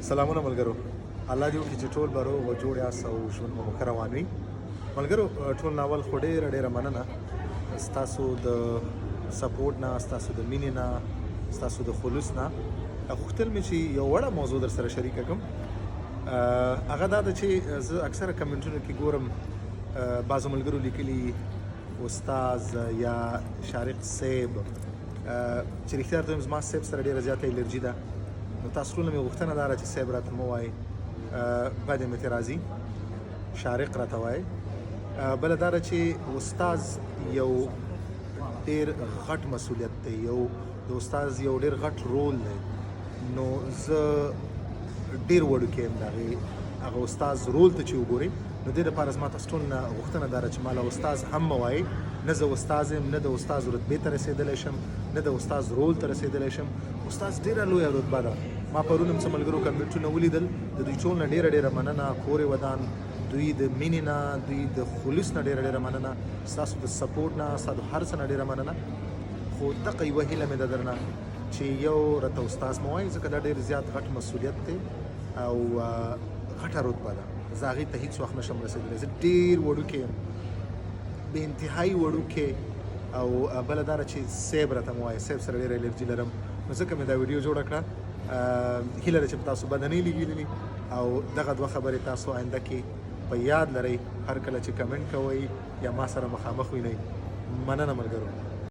سلامونه ملګرو. الله دې وکړي چې ټول به روغ او جوړ یاست او ژوند مو ښه روان وي. ملګرو ټول ناول خو ډېره مننه ستاسو د سپورټ نه، ستاسو د مینې نه، ستاسو د خلوص نه. غوښتل مې چې یو وړه موضوع در سره شریکه کړم. هغه دا ده چې زه اکثره کمنټونو کې ګورم بعضو ملګرو لیکلي استاذ یا شارق صیب، چې رښتیا درته وایم زما صیب سره ډېره زیاته الرجي ده. نو تاسو ټولو مې غوښتنه دا ده چې صیب راته مه وایئ، بد مې ترې راځي، شارق راته وایئ. بله دا ده چې استاذ یو ډېر غټ مسؤلیت دی، یو د استاذ یو ډېر غټ رول دی. نو زه ډېر وړوکی یم د هغه استاذ رول ته چې وګورئ. نو دې دپاره زما تاسو ټولو نه غوښتنه دا ده چې ما له استاذ هم مه وایئ. نه زه استاذ یم، نه د استاذ رتبې ته رسېدلی شم، نه د استاذ رول ته رسېدلی شم. استاذ ډېره لویه رتبه ده. ما پرون هم څه ملګرو کمنټونه ولیدل، د دوی ټول نه ډېره مننه، کور یې ودان، دوی د مینې نه، دوی د خلوص نه ډېره مننه، ستاسو د سپورټ نه، ستاسو هر څه نه ډېره مننه. خو دغه یوه هیله مې ده درنه چې یو راته استاذ مه وایئ، ځکه دا ډېر زیات غټ مسؤلیت دی او غټه رتبه ده. زه هغې ته هېڅ وخت نشم رسېدلی. زه ډېر وړوکی یم، بې انتهایي وړوکی. او بله دا ده چې صیب راته مه وایئ، صیب سره ډېره الرجي لرم. نو ځکه مې دا ویډیو جوړه کړه. هیله ده چې په تاسو بده نه لګېدلي او دغه دوه خبرې تاسو آینده کې په یاد لرئ هر کله چې کمنټ کوئ یا ما سره مخامخ وینئ. مننه ملګرو.